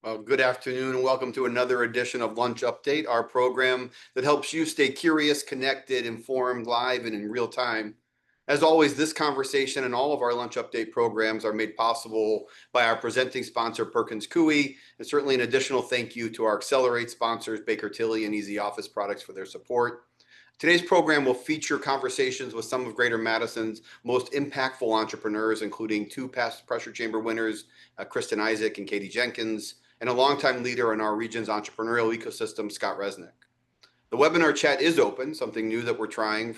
Good afternoon and welcome to another edition of Lunch Update, our program that helps you stay curious, connected, informed, live, and in real time. As always, this conversation and all of our Lunch Update programs are made possible by our presenting sponsor, Perkins Coie, and certainly an additional thank you to our Accelerate sponsors, Baker Tilly and Easy Office Products, for their support. Today's program will feature conversations with some of Greater Madison's most impactful entrepreneurs, including two past pressure chamber winners, Kristin and Katy Jinkins, and a longtime leader in our region's entrepreneurial ecosystem, Scott Resnick. The webinar chat is open, something new that we're trying.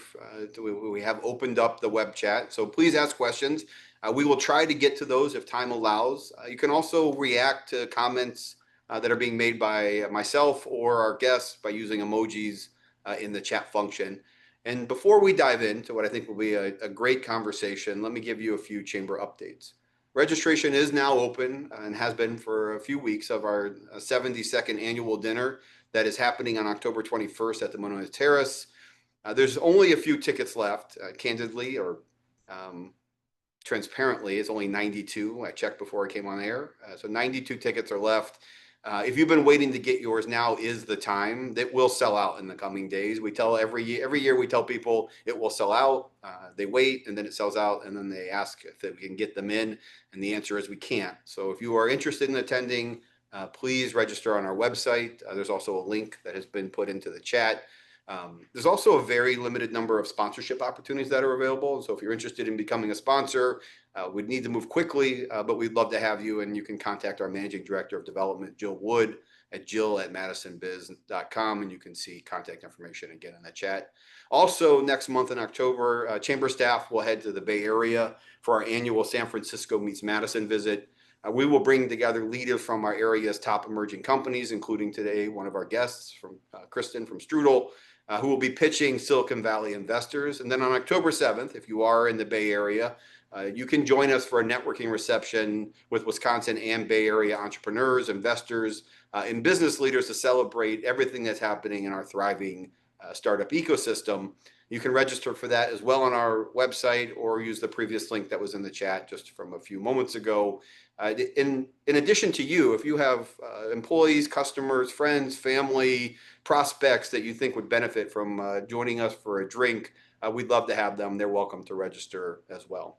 We have opened up the web chat, so please ask questions. We will try to get to those if time allows. You can also react to comments that are being made by myself or our guests by using emojis in the chat function. And before we dive into what I think will be a great conversation, let me give you a few chamber updates. Registration is now open and has been for a few weeks of our 72nd annual dinner that is happening on October 21st at the Monona Terrace. There's only a few tickets left, candidly or transparently. It's only 92. I checked before I came on air. So 92 tickets are left. If you've been waiting to get yours, now is the time. That will sell out in the coming days. We tell every year we tell people it will sell out. They wait and then it sells out, and then they ask if we can get them in, and the answer is we can't. So if you are interested in attending, please register on our website. There's also a link that has been put into the chat. There's also a very limited number of sponsorship opportunities that are available. So if you're interested in becoming a sponsor, we'd need to move quickly, but we'd love to have you. And you can contact our Managing Director of Development, Jill Wood, at jill@madisonbiz.com. And you can see contact information again in the chat. Also, next month in October, Chamber staff will head to the Bay Area for our annual San Francisco Meets Madison visit. We will bring together leaders from our area's top emerging companies, including today one of our guests, from Kristin from Strudel, who will be pitching Silicon Valley investors. And then on October 7th, if you are in the Bay Area, you can join us for a networking reception with Wisconsin and Bay Area entrepreneurs, investors, and business leaders to celebrate everything that's happening in our thriving startup ecosystem. You can register for that as well on our website or use the previous link that was in the chat just from a few moments ago. In addition to you, if you have employees, customers, friends, family, prospects that you think would benefit from joining us for a drink, we'd love to have them. They're welcome to register as well.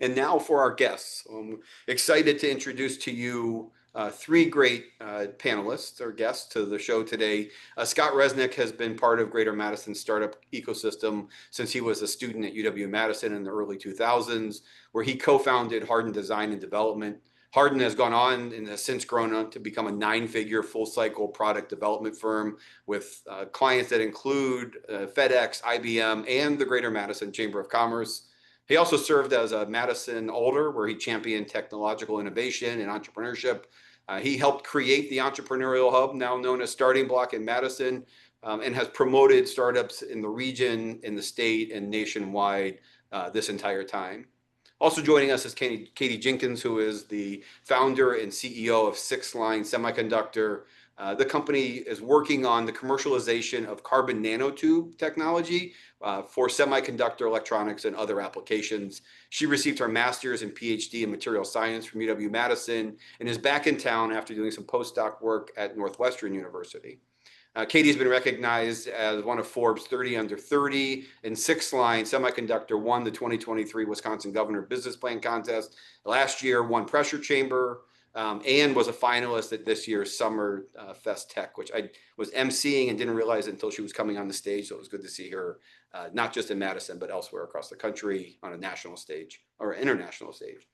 And now for our guests. I'm excited to introduce to you three great panelists or guests to the show today. Scott Resnick has been part of Greater Madison's startup ecosystem since he was a student at UW-Madison in the early 2000s, where he co-founded Harden Design and Development. Harden has gone on and has since grown up to become a 9-figure full-cycle product development firm with clients that include FedEx, IBM, and the Greater Madison Chamber of Commerce. He also served as a Madison Alder, where he championed technological innovation and entrepreneurship. He helped create the Entrepreneurial Hub, now known as Starting Block in Madison, and has promoted startups in the region, in the state, and nationwide this entire time. Also joining us is Katy Jinkins, who is the founder and CEO of SixLine Semiconductor. The company is working on the commercialization of carbon nanotube technology for semiconductor electronics and other applications. She received her master's and PhD in material science from UW-Madison and is back in town after doing some postdoc work at Northwestern University. Katy's been recognized as one of Forbes 30 Under 30, and SixLine Semiconductor won the 2023 Wisconsin Governor Business Plan Contest. Last year won Pressure Chamber, and was a finalist at this year's Summer Fest Tech, which I was emceeing and didn't realize it until she was coming on the stage. So it was good to see her, not just in Madison, but elsewhere across the country on a national stage or international stage.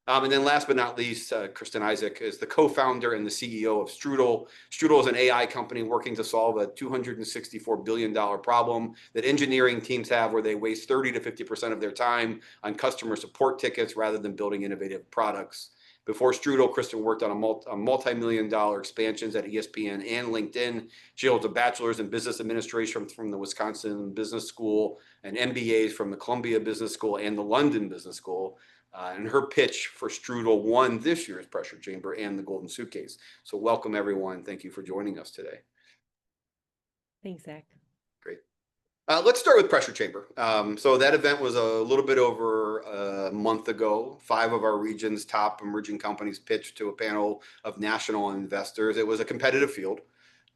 And then last but not least, Kristin is the co-founder and the CEO of Strudel. Strudel is an AI company working to solve a $264 billion problem that engineering teams have, where they waste 30 to 50% of their time on customer support tickets rather than building innovative products. Before Strudel, Kristin worked on a multi-million-dollar expansions at ESPN and LinkedIn. She holds a bachelor's in business administration from the Wisconsin Business School and MBAs from the Columbia Business School and the London Business School. And her pitch for Strudel won this year's Pressure Chamber and the Golden Suitcase. So welcome, everyone. Thank you for joining us today. Thanks, Zach. Great. Let's start with pressure chamber. So that event was a little bit over a month ago. 5 of our region's top emerging companies pitched to a panel of national investors. It was a competitive field.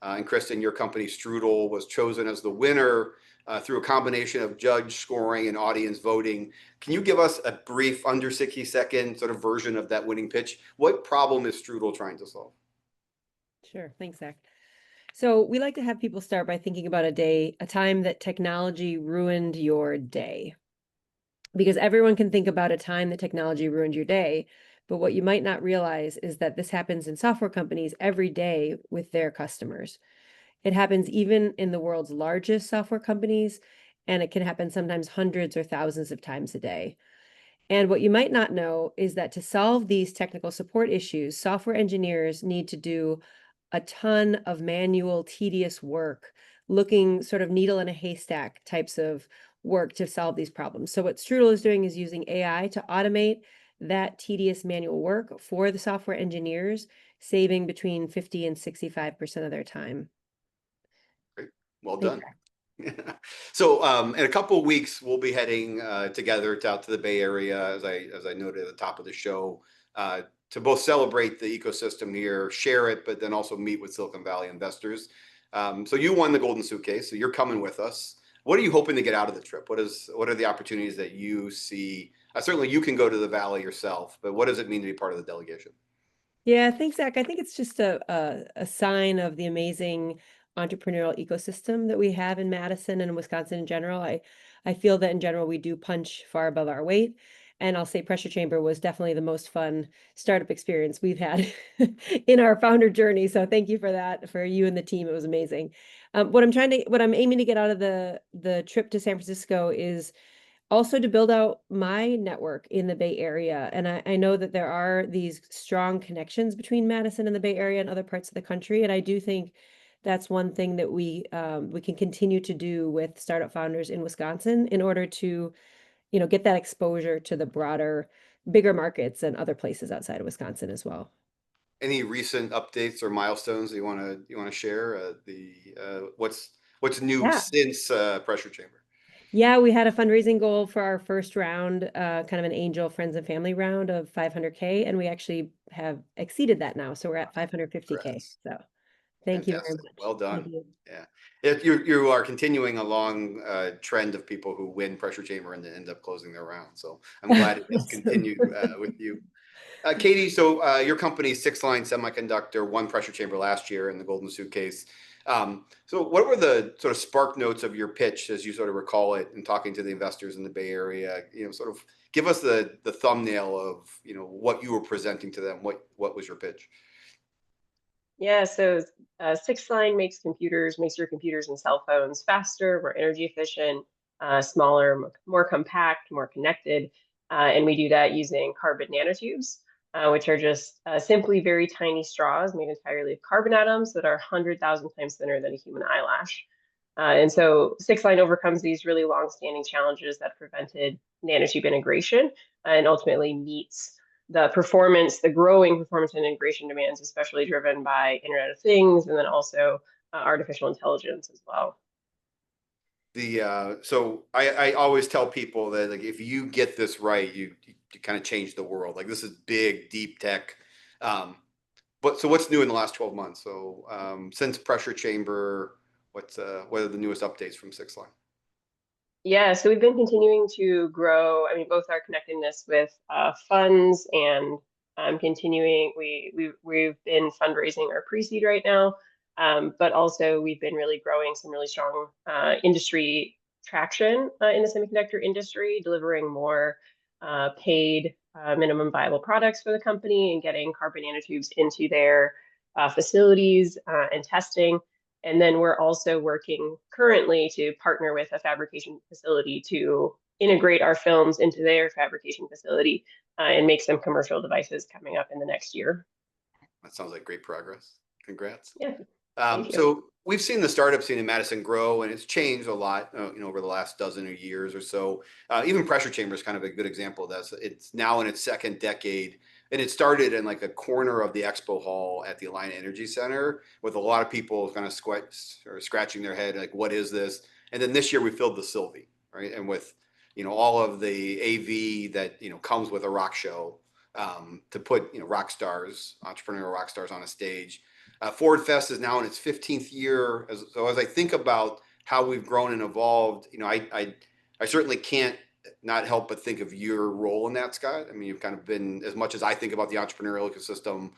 And Kristin, your company Strudel was chosen as the winner through a combination of judge scoring and audience voting. Can you give us a brief, under 60-second sort of version of that winning pitch? What problem is Strudel trying to solve? Sure. Thanks, Zach. So we like to have people start by thinking about a time that technology ruined your day. Because everyone can think about a time that technology ruined your day. But what you might not realize is that this happens in software companies every day with their customers. It happens even in the world's largest software companies, and it can happen sometimes hundreds or thousands of times a day. And what you might not know is that to solve these technical support issues, software engineers need to do a ton of manual, tedious work, looking sort of needle in a haystack types of work to solve these problems. So what Strudel is doing is using AI to automate that tedious manual work for the software engineers, saving between 50 and 65% of their time. Great. Well Thanks. done. So in a couple of weeks, we'll be heading together out to the Bay Area, as I noted at the top of the show, to both celebrate the ecosystem here, share it, but then also meet with Silicon Valley investors. So you won the Golden Suitcase, so you're coming with us. What are you hoping to get out of the trip? What are the opportunities that you see? Certainly, you can go to the Valley yourself, but what does it mean to be part of the delegation? Yeah, thanks, Zach. I think it's just a sign of the amazing entrepreneurial ecosystem that we have in Madison and Wisconsin in general. I feel that in general we do punch far above our weight. And I'll say Pressure Chamber was definitely the most fun startup experience we've had in our founder journey. So thank you for that, for you and the team. It was amazing. What I'm aiming to get out of the trip to San Francisco is also to build out my network in the Bay Area. And I know that there are these strong connections between Madison and the Bay Area and other parts of the country. And I do think that's one thing that we can continue to do with startup founders in Wisconsin in order to, get that exposure to the broader, bigger markets and other places outside of Wisconsin as well. Any recent updates or milestones that you want to share? What's new Yeah. since Pressure Chamber? Yeah, we had a fundraising goal for our first round, kind of an angel friends and family round of 500K, and we actually have exceeded that now. So we're at 550K. Congrats. So thank you very Fantastic. much. Well Thank done. you. Yeah. You are continuing a long trend of people who win Pressure Chamber and then end up closing their round. So I'm glad it has Awesome. continued with you. Katy, so your company, SixLine Semiconductor, won Pressure Chamber last year in the Golden Suitcase. So what were the sort of spark notes of your pitch, as you sort of recall it, in talking to the investors in the Bay Area? Sort of give us the thumbnail of what you were presenting to them. What was your pitch? Yeah, so SixLine makes your computers and cell phones faster, more energy efficient, smaller, more compact, more connected. And we do that using carbon nanotubes, which are just simply very tiny straws made entirely of carbon atoms that are 100,000 times thinner than a human eyelash. And so SixLine overcomes these really long-standing challenges that prevented nanotube integration and ultimately meets the growing performance and integration demands, especially driven by Internet of Things and then also artificial intelligence as well. So I always tell people that, like, if you get this right, you kind of change the world. Like, this is big, deep tech. But so what's new in the last 12 months? So since Pressure Chamber, what are the newest updates from SixLine? Yeah, so we've been continuing to grow. I mean, both our connectedness with funds and continuing. We've been fundraising our pre-seed right now, but also we've been really growing some really strong industry traction in the semiconductor industry, delivering more paid minimum viable products for the company and getting carbon nanotubes into their facilities and testing. And then we're also working currently to partner with a fabrication facility to integrate our films into their fabrication facility and make some commercial devices coming up in the next year. That sounds like great progress. Congrats. Yeah, thank you. So we've seen the startup scene in Madison grow, and it's changed a lot, over the last dozen of years or so. Even Pressure Chamber is kind of a good example of that. It's now in its second decade, and it started in like a corner of the expo hall at the Alliant Energy Center with a lot of people kind of scratching their head, like, what is this? And then this year we filled the Sylvie, right? And with, all of the AV that, comes with a rock show, to put, rock stars, entrepreneurial rock stars on a stage. Ford Fest is now in its 15th year. So as I think about how we've grown and evolved, I certainly can't not help but think of your role in that, Scott. I mean, you've kind of been, as much as I think about the entrepreneurial ecosystem,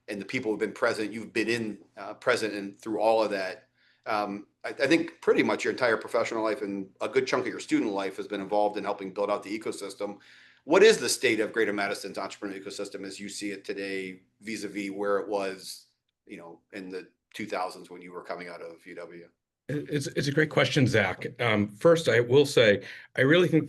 and the people who've been present, you've been present and through all of that. I think pretty much your entire professional life and a good chunk of your student life has been involved in helping build out the ecosystem. What is the state of Greater Madison's entrepreneurial ecosystem as you see it today, vis-a-vis where it was, in the 2000s when you were coming out of UW? It's a great question, Zach. First, I will say, I really think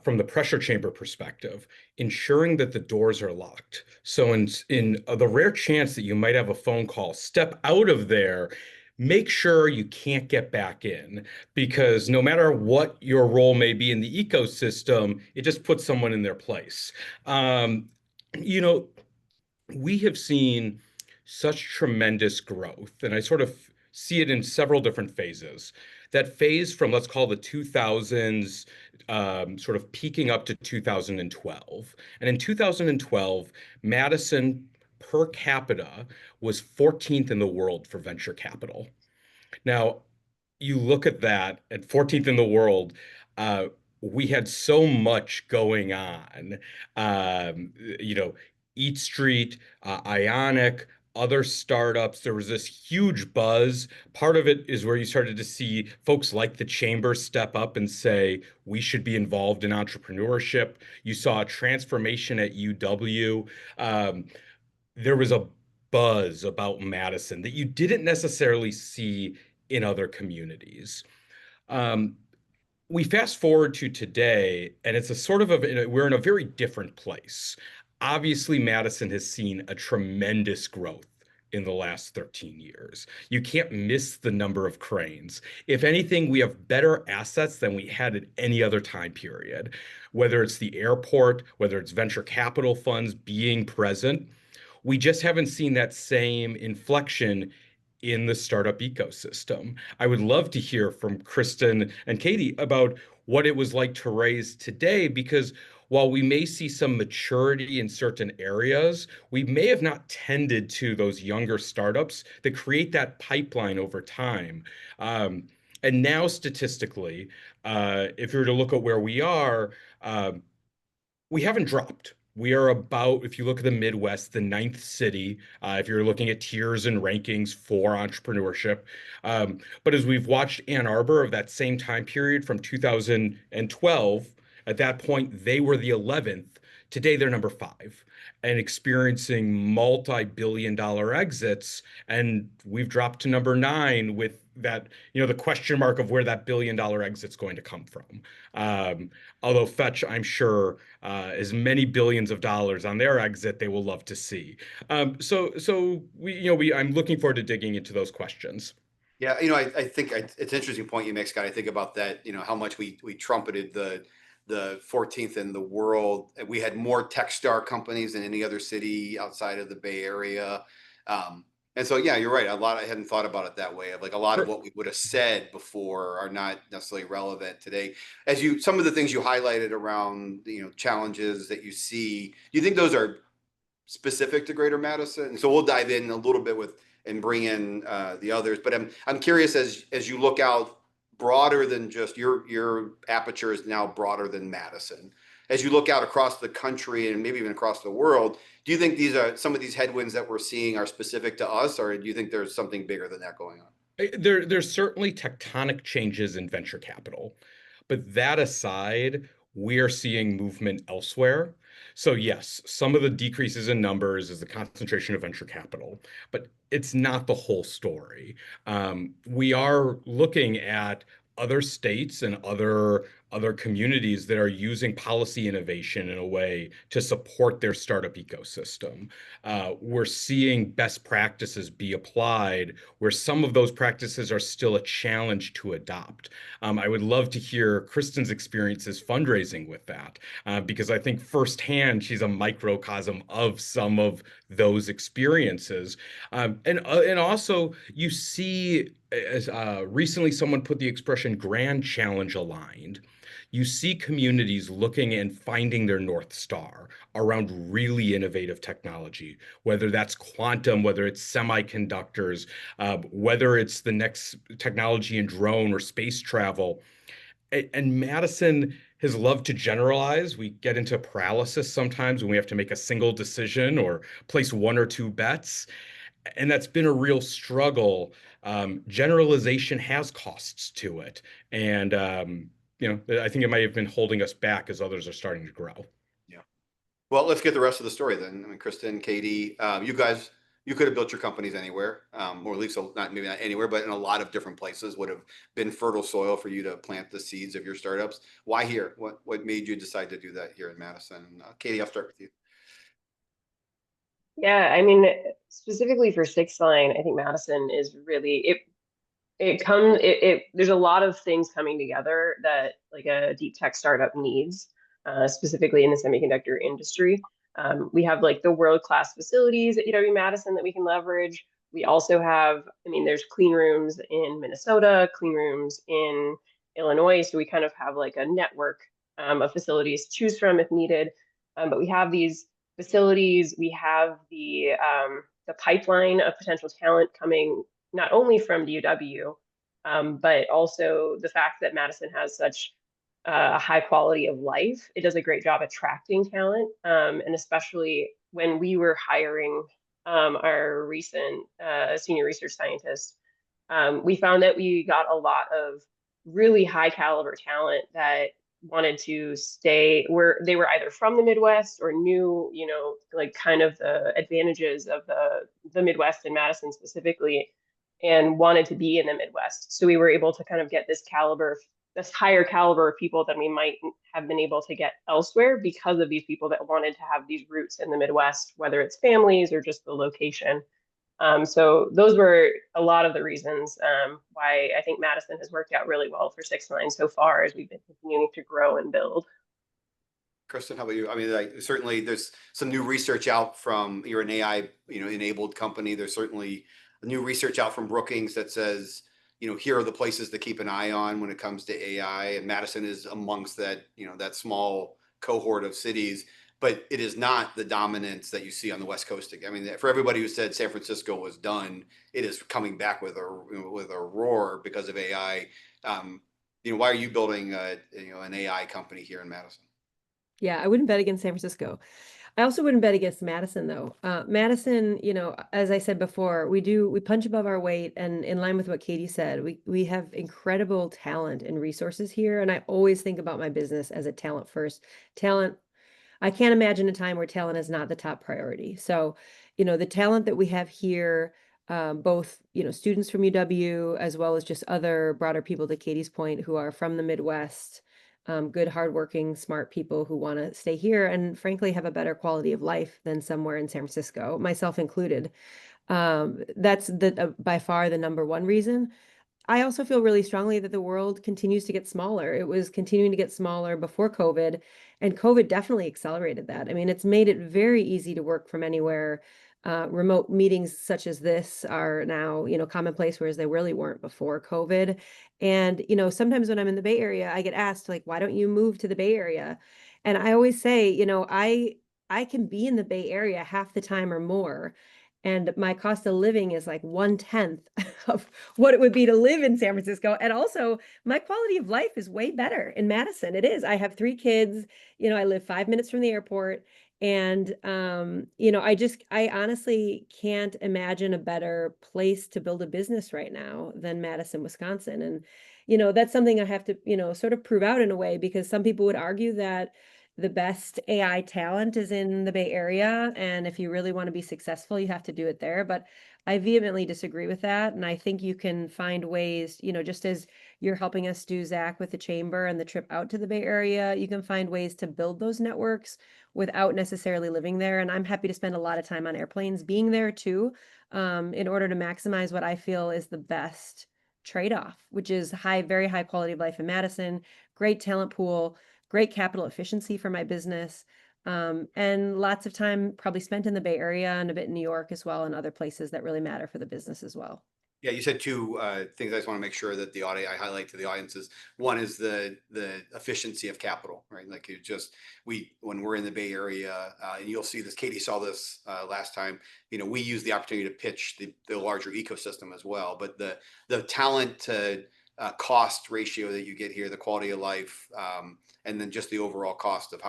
from the pressure chamber perspective, ensuring that the doors are locked. So in the rare chance that you might have a phone call, step out of there, make sure you can't get back in, because no matter what your role may be in the ecosystem, it just puts someone in their place. You know, we have seen such tremendous growth, and I sort of see it in several different phases. That phase from, let's call the 2000s, sort of peaking up to 2012. And in 2012, Madison per capita was 14th in the world for venture capital. Now, you look at that at 14th in the world, uh, we had so much going on. You know, Eat Street, Ionic, other startups. There was this huge buzz. Part of it is where you started to see folks like the Chamber step up and say, we should be involved in entrepreneurship. You saw a transformation at UW. There was a buzz about Madison that you didn't necessarily see in other communities. Um, we fast forward to today, and it's a sort of we're in a very different place. Obviously, Madison has seen a tremendous growth in the last 13 years. You can't miss the number of cranes. If anything, we have better assets than we had at any other time period, whether it's the airport, whether it's venture capital funds being present. We just haven't seen that same inflection in the startup ecosystem. I would love to hear from Kristin and Katy about what it was like to raise today, because while we may see some maturity in certain areas, we may have not tended to those younger startups that create that pipeline over time. And now, statistically, if you were to look at where we are, we haven't dropped. We are about, if you look at the Midwest, the ninth city, if you're looking at tiers and rankings for entrepreneurship. But as we've watched Ann Arbor of that same time period from 2012, at that point, they were the 11th. Today, they're number 5 and experiencing multi-billion-dollar exits. And we've dropped to number 9 with that, the question mark of where that billion-dollar exit's going to come from. Although Fetch, I'm sure, as many billions of dollars on their exit, they will love to see. So I'm looking forward to digging into those questions. Yeah, I think it's an interesting point you make, Scott. I think about that, how much we trumpeted the 14th in the world. We had more tech star companies than any other city outside of the Bay Area. And so, yeah, you're right. I hadn't thought about it that way. Of like a lot of what we would have said before are not necessarily relevant today. Some of the things you highlighted around, challenges that you see, do you think those are specific to Greater Madison? And so we'll dive in a little bit and bring in the others. But I'm curious, as you look out broader than just your aperture is now broader than Madison. As you look out across the country and maybe even across the world, do you think some of these headwinds that we're seeing are specific to us, or do you think there's something bigger than that going on? There's certainly tectonic changes in venture capital, but that aside, we are seeing movement elsewhere. So yes, some of the decreases in numbers is the concentration of venture capital, but it's not the whole story. We are looking at other states and other other communities that are using policy innovation in a way to support their startup ecosystem. We're seeing best practices be applied where some of those practices are still a challenge to adopt. I would love to hear Kristin's experiences fundraising with that, because I think firsthand she's a microcosm of some of those experiences. And also you see, as recently someone put the expression grand challenge aligned. You see communities looking and finding their North Star around really innovative technology, whether that's quantum, whether it's semiconductors, whether it's the next technology in drone or space travel. And Madison has loved to generalize. We get into paralysis sometimes when we have to make a single decision or place one or two bets. And that's been a real struggle. Generalization has costs to it. And, I think it might have been holding us back as others are starting to grow. Yeah. Well, let's get the rest of the story then. I mean, Kristin, Katy, you could have built your companies anywhere, or at least maybe not anywhere, but in a lot of different places would have been fertile soil for you to plant the seeds of your startups. Why here? What made you decide to do that here in Madison? Katy, I'll start with you. Yeah, I mean, specifically for SixLine, I think Madison is really there's a lot of things coming together that like a deep tech startup needs, specifically in the semiconductor industry. We have like the world-class facilities at UW-Madison that we can leverage. We also have, I mean, there's clean rooms in Minnesota, clean rooms in Illinois. So we kind of have like a network of facilities to choose from if needed. But we have these facilities, we have the pipeline of potential talent coming not only from DUW, but also the fact that Madison has such a high quality of life. It does a great job attracting talent, and especially when we were hiring our recent senior research scientist, we found that we got a lot of really high caliber talent that wanted to stay where they were either from the Midwest or knew, like kind of the advantages of the Midwest and Madison specifically, and wanted to be in the Midwest. So we were able to kind of get this higher caliber of people than we might have been able to get elsewhere because of these people that wanted to have these roots in the Midwest, whether it's families or just the location. So those were a lot of the reasons why I think Madison has worked out really well for SixLine so far as we've been continuing to grow and build. Kristin, how about you? I mean, certainly there's some new research out from, you're an AI, enabled company. There's certainly new research out from Brookings that says, here are the places to keep an eye on when it comes to AI. And Madison is amongst that, that small cohort of cities, but it is not the dominance that you see on the West Coast. I mean, for everybody who said San Francisco was done, it is coming back with a roar because of AI. Why are you building an AI company here in Madison? Yeah, I wouldn't bet against San Francisco. I also wouldn't bet against Madison though. Madison, as I said before, we punch above our weight, and in line with what Katy said, we have incredible talent and resources here. And I always think about my business as a talent first. Talent, I can't imagine a time where talent is not the top priority. So, the talent that we have here, both, students from UW, as well as just other broader people, to Katy's point, who are from the Midwest, good, hardworking, smart people who want to stay here and frankly have a better quality of life than somewhere in San Francisco, myself included. That's by far the number one reason. I also feel really strongly that the world continues to get smaller. It was continuing to get smaller before COVID, and COVID definitely accelerated that. I mean, it's made it very easy to work from anywhere. Remote meetings such as this are now, commonplace, whereas they really weren't before COVID. And, sometimes when I'm in the Bay Area, I get asked, like, why don't you move to the Bay Area? And I always say, I can be in the Bay Area half the time or more, and my cost of living is like 1/10 of what it would be to live in San Francisco. And also my quality of life is way better in Madison. It is. I have 3 kids, I live 5 minutes from the airport. And, I honestly can't imagine a better place to build a business right now than Madison, Wisconsin. And, that's something I have to, sort of prove out in a way, because some people would argue that, the best AI talent is in the Bay Area. And if you really want to be successful, you have to do it there. But I vehemently disagree with that. And I think you can find ways, just as you're helping us do, Zach, with the chamber and the trip out to the Bay Area, you can find ways to build those networks without necessarily living there. And I'm happy to spend a lot of time on airplanes being there too, in order to maximize what I feel is the best trade-off, which is very high quality of life in Madison, great talent pool, great capital efficiency for my business, and lots of time probably spent in the Bay Area and a bit in New York as well, and other places that really matter for the business as well. Yeah, you said two things I just want to make sure that I highlight to the audiences. One is the efficiency of capital, right? Like when we're in the Bay Area, and you'll see this, Katy saw this last time, we use the opportunity to pitch the larger ecosystem as well. But the talent to cost ratio that you get here, the quality of life, and then just the overall cost of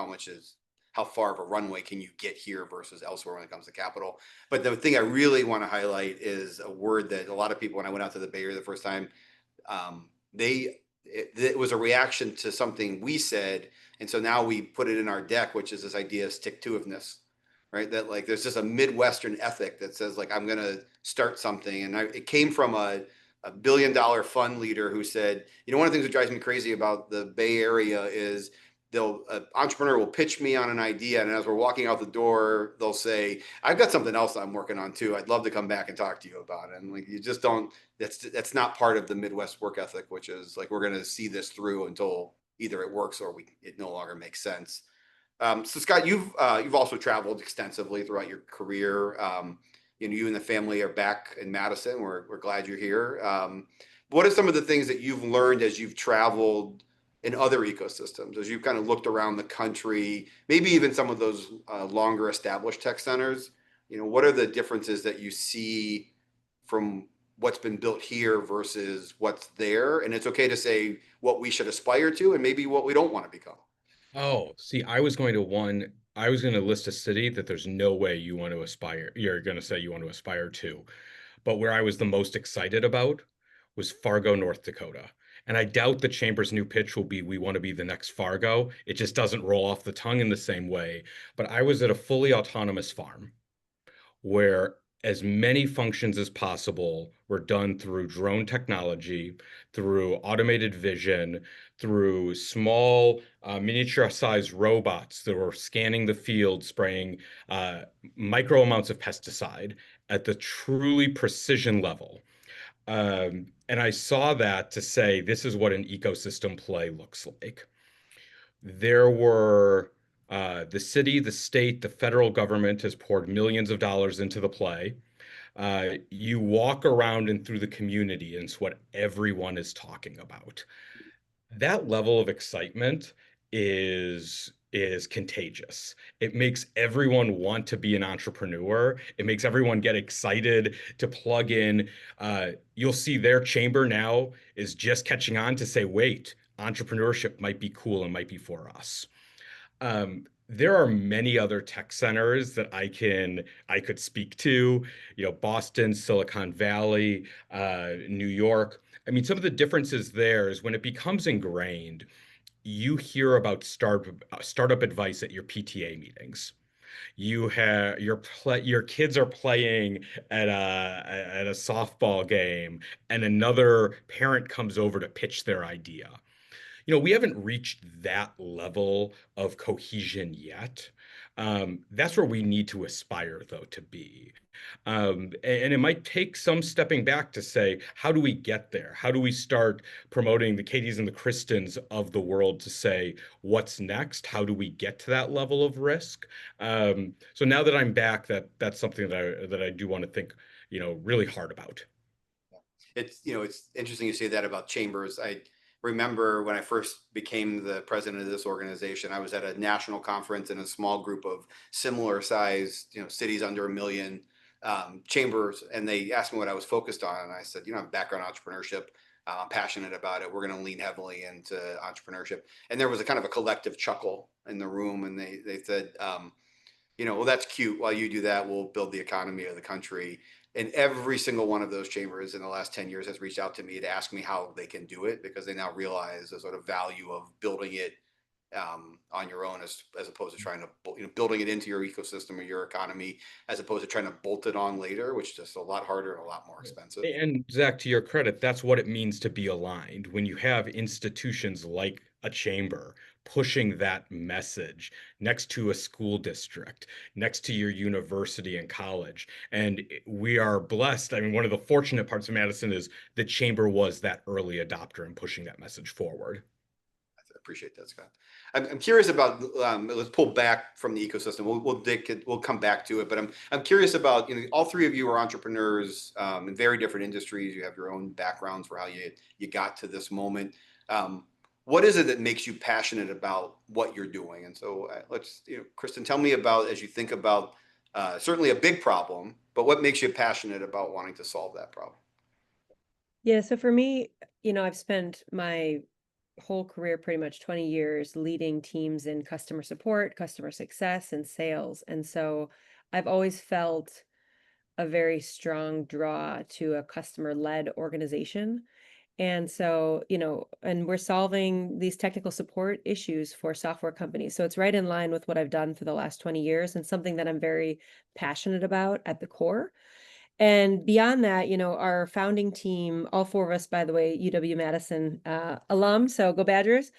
how far of a runway can you get here versus elsewhere when it comes to capital. But the thing I really want to highlight is a word that a lot of people, when I went out to the Bay Area the first time, it was a reaction to something we said. And so now we put it in our deck, which is this idea of stick-to-itiveness, right? That like, there's just a Midwestern ethic that says like, I'm going to start something. And it came from a billion-dollar fund leader who said, one of the things that drives me crazy about the Bay Area is an entrepreneur will pitch me on an idea, and as we're walking out the door, they'll say, "I've got something else I'm working on too. I'd love to come back and talk to you about it." And like, you just don't. That's not part of the Midwest work ethic, which is like, we're going to see this through until either it works or it no longer makes sense. So Scott, you've also traveled extensively throughout your career. You and the family are back in Madison. We're glad you're here. What are some of the things that you've learned as you've traveled in other ecosystems, as you've kind of looked around the country, maybe even some of those longer established tech centers? What are the differences that you see from what's been built here versus what's there? And it's okay to say what we should aspire to and maybe what we don't want to become. Oh, see, I was going to list a city that there's no way you're going to say you want to aspire to. But where I was the most excited about was Fargo, North Dakota. And I doubt the Chamber's new pitch will be, we want to be the next Fargo. It just doesn't roll off the tongue in the same way. But I was at a fully autonomous farm where as many functions as possible were done through drone technology, through automated vision, through small miniature-sized robots that were scanning the field, spraying micro amounts of pesticide at the truly precision level. And I saw that to say, this is what an ecosystem play looks like. There were the city, the state, the federal government has poured millions of dollars into the play. You walk around and through the community, and it's what everyone is talking about. That level of excitement is contagious. It makes everyone want to be an entrepreneur. It makes everyone get excited to plug in. You'll see their chamber now is just catching on to say, wait, entrepreneurship might be cool and might be for us. There are many other tech centers that I could speak to, Boston, Silicon Valley, New York. I mean, some of the differences there is when it becomes ingrained, you hear about startup advice at your PTA meetings. Your kids are playing at a softball game, and another parent comes over to pitch their idea. We haven't reached that level of cohesion yet. That's where we need to aspire, though, to be. And it might take some stepping back to say, how do we get there? How do we start promoting the Katys and the Kristins of the world to say, what's next? How do we get to that level of risk? So now that I'm back, that's something that I do want to think, really hard about. It's interesting you say that about chambers. I remember when I first became the president of this organization, I was at a national conference in a small group of similar sized, cities under 1 million chambers, and they asked me what I was focused on, and I said, I have background entrepreneurship. I'm passionate about it. We're going to lean heavily into entrepreneurship. And there was a kind of a collective chuckle in the room, and they said, well, that's cute. While you do that, we'll build the economy of the country. And every single one of those chambers in the last 10 years has reached out to me to ask me how they can do it, because they now realize the sort of value of building it on your own, as opposed to trying to, building it into your ecosystem or your economy, as opposed to trying to bolt it on later, which is just a lot harder and a lot more expensive. And Zach, to your credit, that's what it means to be aligned. When you have institutions like a chamber pushing that message next to a school district, next to your university and college. And we are blessed. I mean, one of the fortunate parts of Madison is the chamber was that early adopter in pushing that message forward. I appreciate that, Scott. I'm curious about, let's pull back from the ecosystem. We'll come back to it, but I'm curious about, all three of you are entrepreneurs in very different industries. You have your own backgrounds for how you got to this moment. What is it that makes you passionate about what you're doing? And so let's, Kristin, tell me about, as you think about certainly a big problem, but what makes you passionate about wanting to solve that problem? Yeah, so for me, I've spent my whole career, pretty much 20 years, leading teams in customer support, customer success, and sales. And so I've always felt a very strong draw to a customer-led organization. And so, and we're solving these technical support issues for software companies. So it's right in line with what I've done for the last 20 years and something that I'm very passionate about at the core. And beyond that, our founding team, all four of us, by the way, UW-Madison alum, so go Badgers.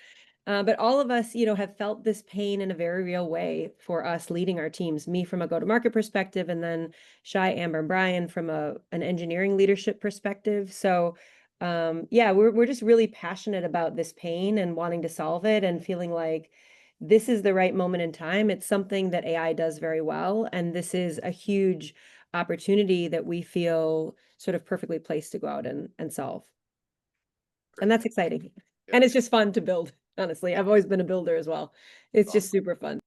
But all of us, have felt this pain in a very real way for us leading our teams, me from a go-to-market perspective, and then Shai, Amber, and Brian from an engineering leadership perspective. So yeah, we're just really passionate about this pain and wanting to solve it and feeling like this is the right moment in time. It's something that AI does very well. And this is a huge opportunity that we feel sort of perfectly placed to go out and solve. And that's exciting. Yeah. And it's just fun to build, honestly. I've always been a builder as well. It's just super fun.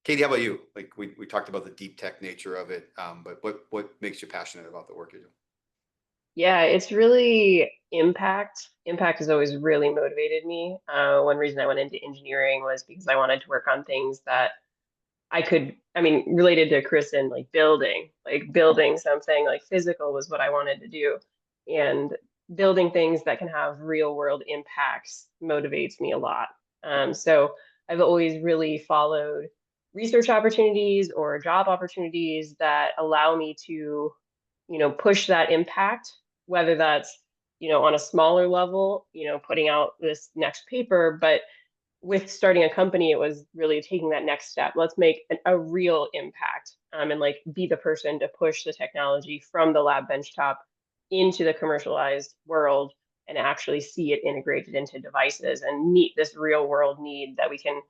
Katy, how about you? Like we talked about the deep tech nature of it, but what makes you passionate about the work you do? Yeah, it's really impact. Impact has always really motivated me. One reason I went into engineering was because I wanted to work on things that related to Kristin, like building something like physical was what I wanted to do. And building things that can have real world impacts motivates me a lot. So I've always really followed research opportunities or job opportunities that allow me to, push that impact, whether that's, on a smaller level, putting out this next paper, but with starting a company, it was really taking that next step. Let's make a real impact and be the person to push the technology from the lab benchtop into the commercialized world and actually see it integrated into devices and meet this real world need that we can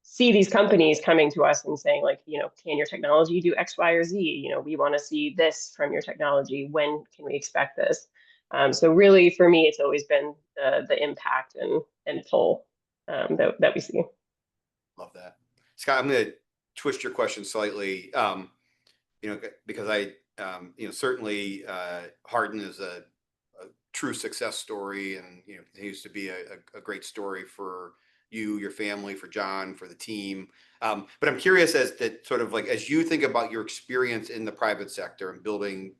see these companies coming to us and saying can your technology do X, Y, or Z? We want to see this from your technology. When can we expect this? So really for me, it's always been the impact and pull that we see. Love that. Scott, I'm going to twist your question slightly, because I, certainly Hardin is a true success story, and, it used to be a great story for you, your family, for John, for the team. But I'm curious as you think about your experience in the private sector and building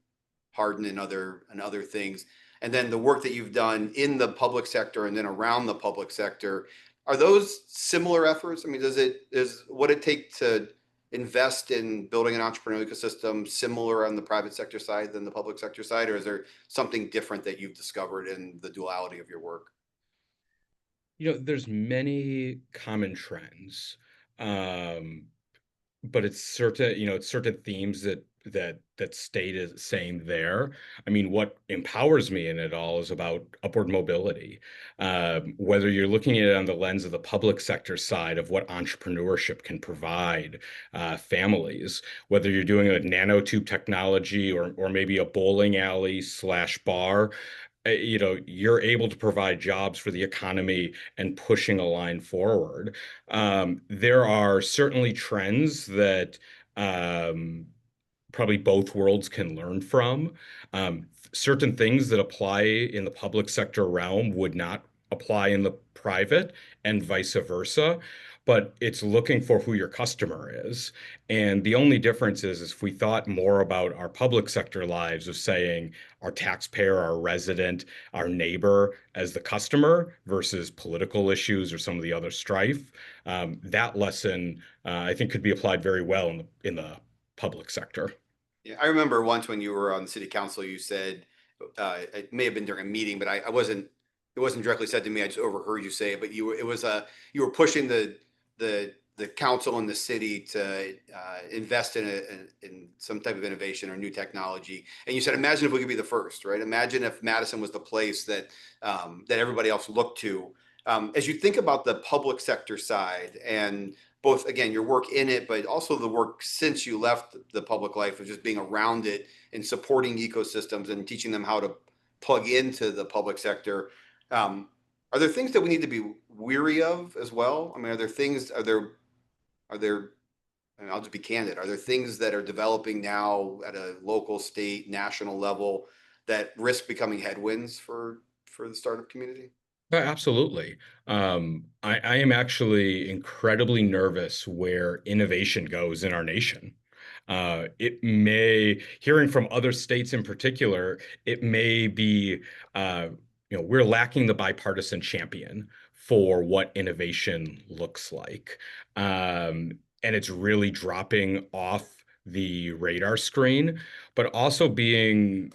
Hardin and other things, and then the work that you've done in the public sector and then around the public sector, are those similar efforts? I mean, is what it take to invest in building an entrepreneurial ecosystem similar on the private sector side than the public sector side, or is there something different that you've discovered in the duality of your work? There's many common trends, but it's certain themes that stay the same there. I mean, what empowers me in it all is about upward mobility. Whether you're looking at it on the lens of the public sector side of what entrepreneurship can provide families, whether you're doing a nanotube technology or maybe a bowling alley / bar, you're able to provide jobs for the economy and pushing a line forward. There are certainly trends that probably both worlds can learn from. Certain things that apply in the public sector realm would not apply in the private, and vice versa. but it's looking for who your customer is. And the only difference is if we thought more about our public sector lives of saying our taxpayer, our resident, our neighbor as the customer versus political issues or some of the other strife, that lesson I think could be applied very well in the public sector. Yeah, I remember once when you were on the city council, you said, it may have been during a meeting, but I wasn't, it wasn't directly said to me. I just overheard you say it, but it was you were pushing the council and the city to invest in some type of innovation or new technology. And you said, imagine if we could be the first, right? Imagine if Madison was the place that that everybody else looked to. As you think about the public sector side and both, again, your work in it, but also the work since you left the public life of just being around it and supporting ecosystems and teaching them how to plug into the public sector. Are there things that we need to be weary of as well? I mean, are there, and I'll just be candid, are there things that are developing now at a local, state, national level that risk becoming headwinds for the startup community? Absolutely. I am actually incredibly nervous where innovation goes in our nation. Hearing from other states in particular, it may be, we're lacking the bipartisan champion for what innovation looks like. And it's really dropping off the radar screen, but also being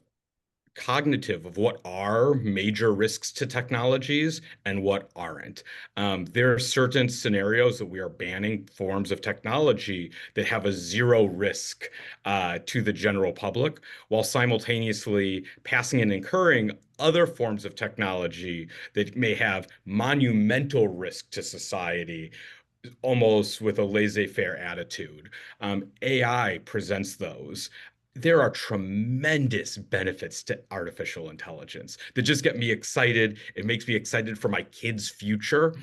cognitive of what are major risks to technologies and what aren't. There are certain scenarios that we are banning forms of technology that have a zero risk to the general public, while simultaneously passing and incurring other forms of technology that may have monumental risk to society, almost with a laissez-faire attitude. AI presents those. There are tremendous benefits to artificial intelligence that just get me excited. It makes me excited for my kids' future.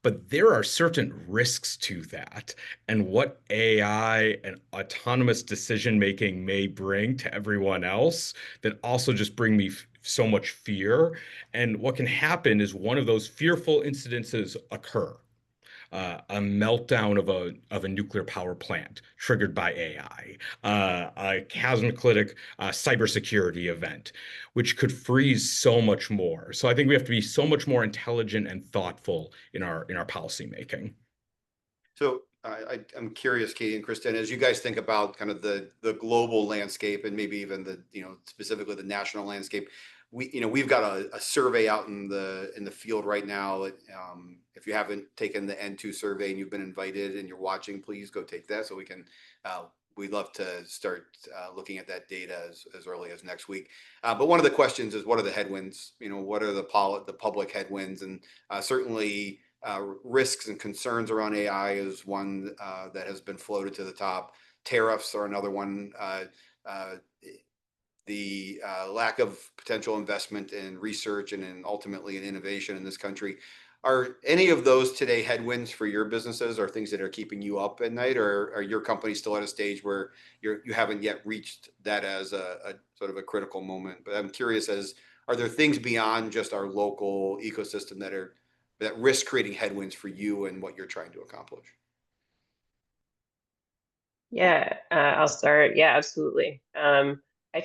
But there are certain risks to that. And what AI and autonomous decision making may bring to everyone else that also just bring me so much fear. And what can happen is one of those fearful incidences occur. A meltdown of a nuclear power plant triggered by AI, a cataclysmic cybersecurity event, which could freeze so much more. So I think we have to be so much more intelligent and thoughtful in our policy making. So I'm curious, Katy and Kristin, as you guys think about kind of the global landscape and maybe even the, specifically the national landscape, we've got a survey out in the field right now. If you haven't taken the N2 survey and you've been invited and you're watching, please go take that so we can. We'd love to start looking at that data as early as next week. But one of the questions is, what are the headwinds? What are the public headwinds? And certainly risks and concerns around AI is one that has been floated to the top. Tariffs are another one. The lack of potential investment in research and ultimately in innovation in this country. Are any of those today headwinds for your businesses, or things that are keeping you up at night, or are your companies still at a stage where you haven't yet reached that as a sort of a critical moment? But I'm curious, are there things beyond just our local ecosystem that risk creating headwinds for you and what you're trying to accomplish? Yeah, I'll start. Yeah, absolutely. I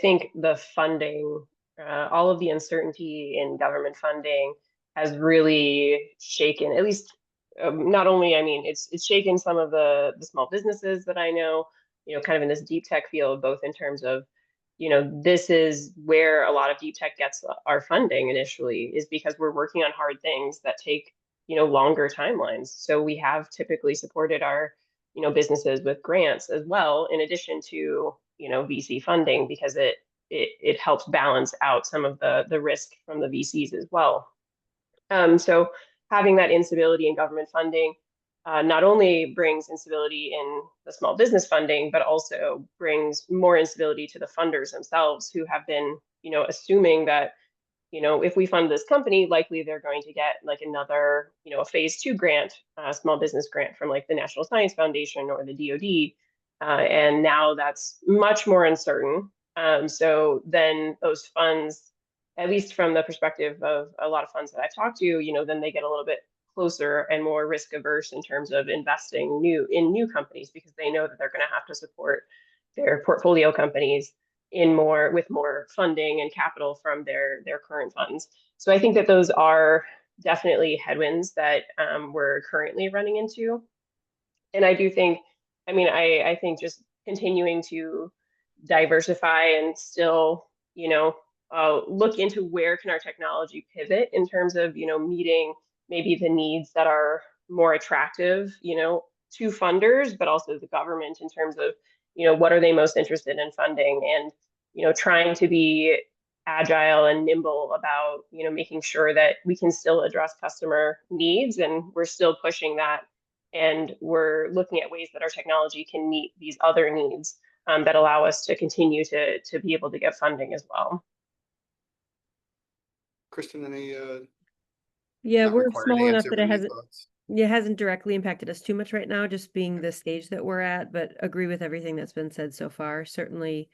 think the funding, all of the uncertainty in government funding has really shaken, at least not only, I mean, it's shaken some of the small businesses that I know, kind of in this deep tech field, both in terms of, this is where a lot of deep tech gets our funding initially, is because we're working on hard things that take, longer timelines. So we have typically supported our, businesses with grants as well, in addition to, VC funding, because it helps balance out some of the risk from the VCs as well. So having that instability in government funding not only brings instability in the small business funding, but also brings more instability to the funders themselves, who have been, assuming that, if we fund this company, likely they're going to get like another, a phase 2 grant, small business grant from like the National Science Foundation or the DoD. And now that's much more uncertain. So then those funds, at least from the perspective of a lot of funds that I've talked to, then they get a little bit closer and more risk averse in terms of investing in new companies, because they know that they're going to have to support their portfolio companies with more funding and capital from their current funds. So I think that those are definitely headwinds that we're currently running into. And I do think, I think just continuing to diversify and still, look into where can our technology pivot in terms of, meeting maybe the needs that are more attractive, to funders, but also the government in terms of, what are they most interested in funding, and, trying to be agile and nimble about, making sure that we can still address customer needs, and we're still pushing that. And we're looking at ways that our technology can meet these other needs that allow us to continue to be able to get funding as well. Kristin, any Yeah, not we're required small enough answer, that but it any hasn't thoughts? it hasn't directly impacted us too much right now, just being the stage that we're at, but agree with everything that's been said so far. Certainly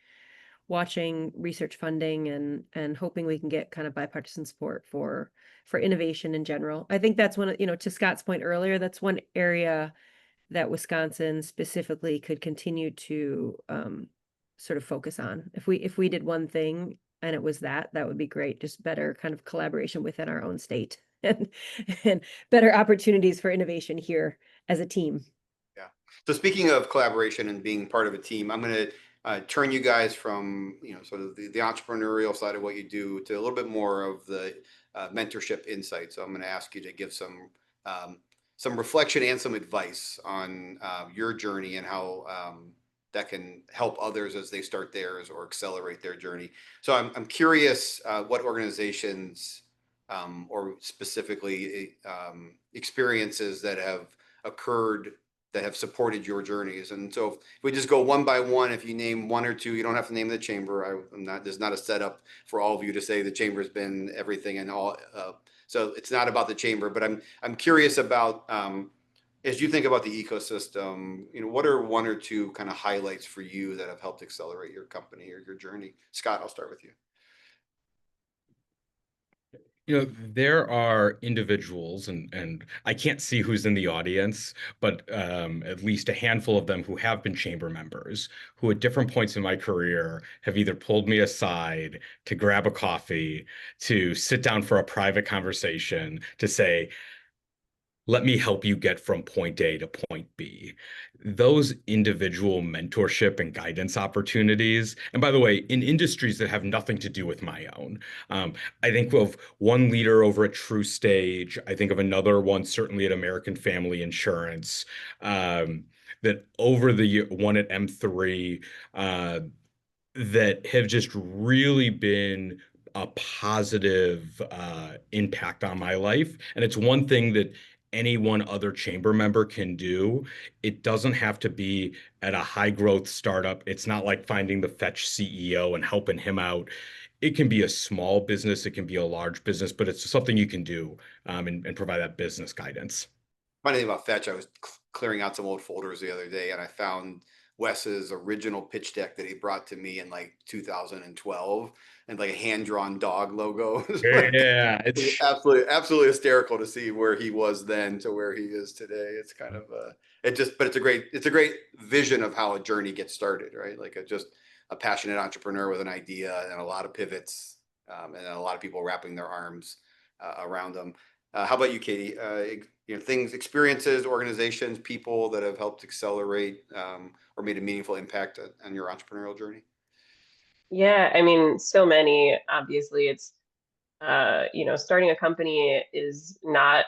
watching research funding and hoping we can get kind of bipartisan support for innovation in general. I think that's one, to Scott's point earlier, that's one area that Wisconsin specifically could continue to sort of focus on. If we did one thing and it was that would be great. Just better kind of collaboration within our own state and better opportunities for innovation here as a team. Yeah. So speaking of collaboration and being part of a team, I'm going to turn you guys from, sort of the entrepreneurial side of what you do to a little bit more of the mentorship insight. So I'm going to ask you to give some reflection and some advice on your journey and how that can help others as they start theirs or accelerate their journey. So I'm curious what organizations or specifically experiences that have occurred that have supported your journeys. And so if we just go one by one, if you name one or two, you don't have to name the chamber. There's not a setup for all of you to say the chamber's been everything and all. So it's not about the chamber, but I'm curious about, as you think about the ecosystem, what are one or two kind of highlights for you that have helped accelerate your company or your journey? Scott, I'll start with you. There are individuals, and I can't see who's in the audience, but at least a handful of them who have been chamber members, who at different points in my career have either pulled me aside to grab a coffee, to sit down for a private conversation, to say, let me help you get from point A to point B. Those individual mentorship and guidance opportunities, and by the way, in industries that have nothing to do with my own. I think of one leader over at True Stage. I think of another one, certainly at American Family Insurance, that over the one at M3, that have just really been a positive impact on my life. And it's one thing that any one other chamber member can do. It doesn't have to be at a high growth startup. It's not like finding the Fetch CEO and helping him out. It can be a small business, it can be a large business, but it's something you can do and provide that business guidance. Funny thing about Fetch, I was clearing out some old folders the other day and I found Wes's original pitch deck that he brought to me in like 2012 and like a hand-drawn dog logo. Yeah, It's absolutely hysterical to see where he was then to where he is today. It's kind of but it's a great vision of how a journey gets started, right? Like just a passionate entrepreneur with an idea and a lot of pivots and a lot of people wrapping their arms around them. How about you, Katy? Experiences, organizations, people that have helped accelerate or made a meaningful impact on your entrepreneurial journey? Yeah, so many. Obviously, it's starting a company is not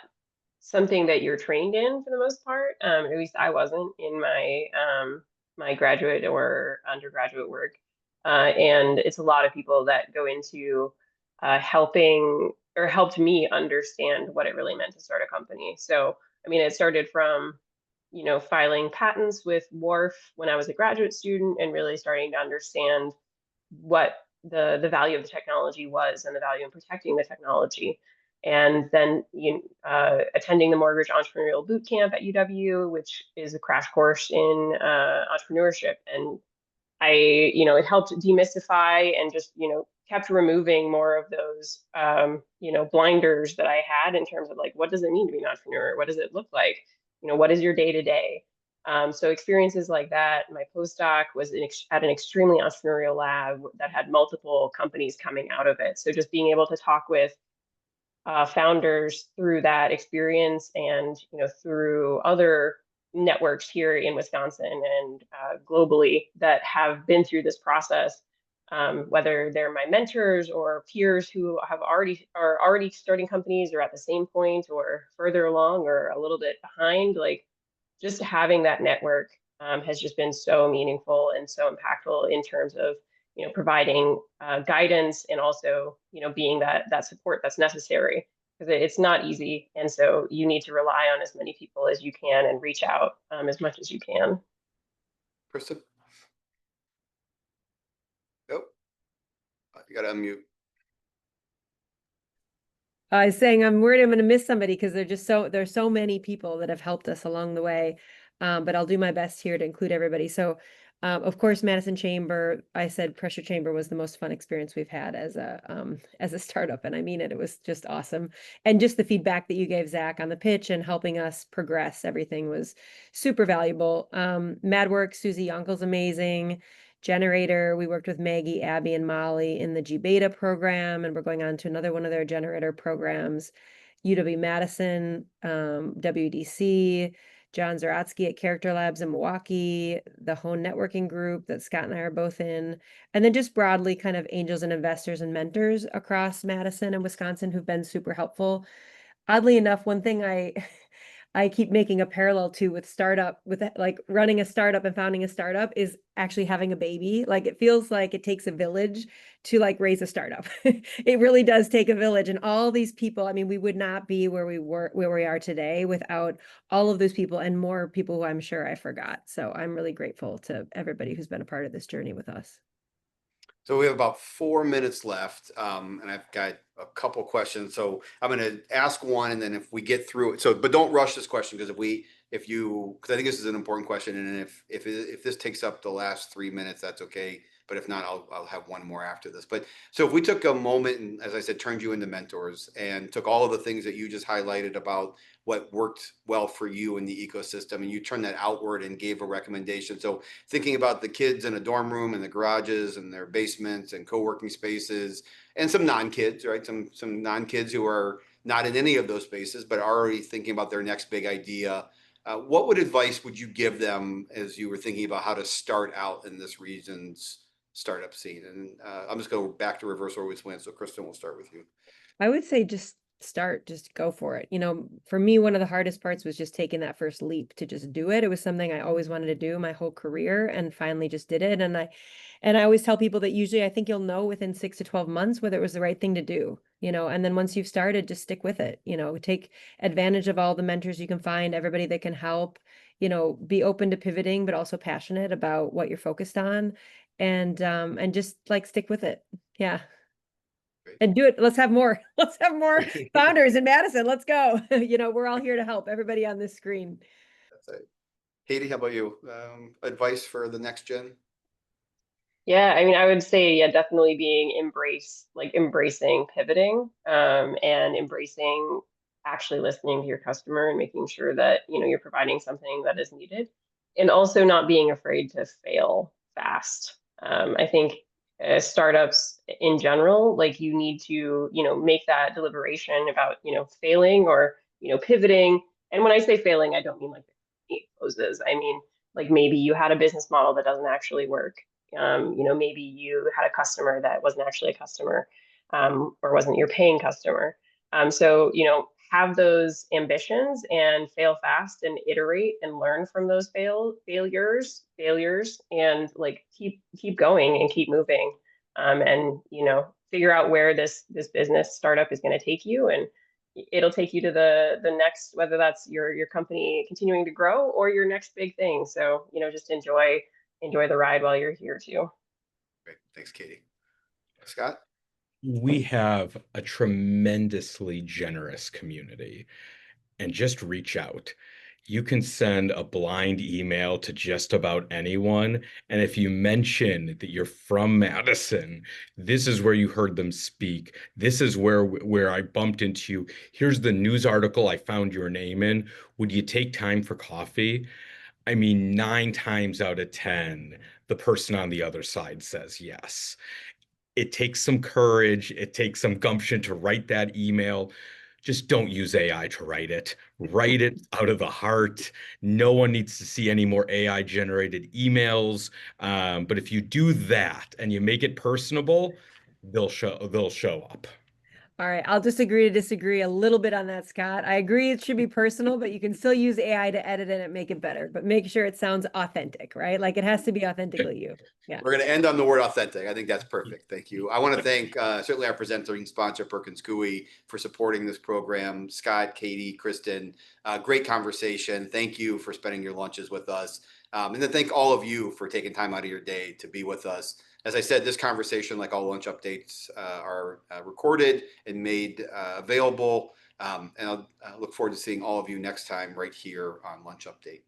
something that you're trained in for the most part. At least I wasn't in my graduate or undergraduate work. And it's a lot of people that go into helping or helped me understand what it really meant to start a company. So, it started from, filing patents with WARF when I was a graduate student and really starting to understand what the value of the technology was and the value in protecting the technology. And then attending the Mortgage Entrepreneurial Boot Camp at UW, which is a crash course in entrepreneurship. And it helped demystify and just, kept removing more of those, blinders that I had in terms of like, what does it mean to be an entrepreneur? What does it look like? What is your day to day? So experiences like that. My postdoc was at an extremely entrepreneurial lab that had multiple companies coming out of it. So just being able to talk with founders through that experience, and through other networks here in Wisconsin and globally that have been through this process, whether they're my mentors or peers who are already starting companies or at the same point or further along or a little bit behind, like just having that network has just been so meaningful and so impactful in terms of providing guidance, and also being that support that's necessary, because it's not easy, and so you need to rely on as many people as you can and reach out as much as you can. Kristin? Nope. You got to unmute. I was saying I'm worried I'm going to miss somebody because there's so many people that have helped us along the way. But I'll do my best here to include everybody. So, of course, Madison Chamber, I said Pressure Chamber was the most fun experience we've had as a startup. And I mean it was just awesome. And just the feedback that you gave, Zach, on the pitch and helping us progress, everything was super valuable. MadWorks, Susie Uncle's amazing. Generator, we worked with Maggie, Abby, and Molly in the G-Beta program, and we're going on to another one of their generator programs. UW-Madison, WDC, John Zaratsky at Character Labs in Milwaukee, the Hone Networking Group that Scott and I are both in, and then just broadly kind of angels and investors and mentors across Madison and Wisconsin who've been super helpful. Oddly enough, one thing I keep making a parallel to with like running a startup and founding a startup is actually having a baby. Like it feels like it takes a village to like raise a startup. It really does take a village, and all these people, I mean, we would not be where we are today without all of those people and more people who I'm sure I forgot. So I'm really grateful to everybody who's been a part of this journey with us. So we have about 4 minutes left, and I've got a couple questions. So I'm going to ask one, and then if we get through it, but don't rush this question, because because I think this is an important question, and if this takes up the last 3 minutes, that's okay. But if not, I'll have one more after this. But so if we took a moment and, as I said, turned you into mentors and took all of the things that you just highlighted about what worked well for you in the ecosystem, and you turned that outward and gave a recommendation. So thinking about the kids in a dorm room and the garages and their basements and co-working spaces, and some non-kids, right? Some non-kids who are not in any of those spaces, but are already thinking about their next big idea. What advice would you give them as you were thinking about how to start out in this region's startup scene? And I'm just going back to reverse order with Win. So Kristin, we'll start with you. I would say just go for it. For me, one of the hardest parts was just taking that first leap to just do it. It was something I always wanted to do my whole career, and finally just did it. And I always tell people that usually I think you'll know within 6 to 12 months whether it was the right thing to do, and then once you've started, just stick with it, take advantage of all the mentors you can find, everybody that can help, be open to pivoting, but also passionate about what you're focused on, and just like stick with it. Yeah. And do it. Let's have more founders in Madison. Let's go. We're all here to help everybody on this screen. That's it. Katy, how about you? Advice for the next gen? Yeah, I mean, I would say, yeah, definitely embracing pivoting, and embracing actually listening to your customer and making sure that, you're providing something that is needed, and also not being afraid to fail fast. I think startups in general, like you need to, make that deliberation about, failing or, pivoting. And when I say failing, I don't mean like it closes. I mean, like maybe you had a business model that doesn't actually work. Maybe you had a customer that wasn't actually a customer, or wasn't your paying customer. So, have those ambitions and fail fast and iterate and learn from those failures, and like keep going and keep moving. And, figure out where this business startup is going to take you, and it'll take you to the next, whether that's your company continuing to grow or your next big thing. So, just enjoy the ride while you're here too. Great. Thanks, Katy. Scott? We have a tremendously generous community, and just reach out. You can send a blind email to just about anyone. And if you mention that you're from Madison, this is where you heard them speak. This is where I bumped into you. Here's the news article I found your name in. Would you take time for coffee? I mean, 9 times out of 10, the person on the other side says yes. It takes some courage, it takes some gumption to write that email. Just don't use AI to write it. Write it out of the heart. No one needs to see any more AI generated emails. But if you do that and you make it personable, they'll show up. All right, I'll just agree to disagree a little bit on that, Scott. I agree it should be personal, but you can still use AI to edit it and make it better, but make sure it sounds authentic, right? Like it has to be authentically you. Yeah. We're going to end on the word authentic. I think that's perfect. Thank you. I want to thank certainly our presenting sponsor, Perkins Coie, for supporting this program. Scott, Katy, Kristin, great conversation. Thank you for spending your lunches with us. And then thank all of you for taking time out of your day to be with us. As I said, this conversation, like all lunch updates, are recorded and made available. And I'll look forward to seeing all of you next time right here on Lunch Update.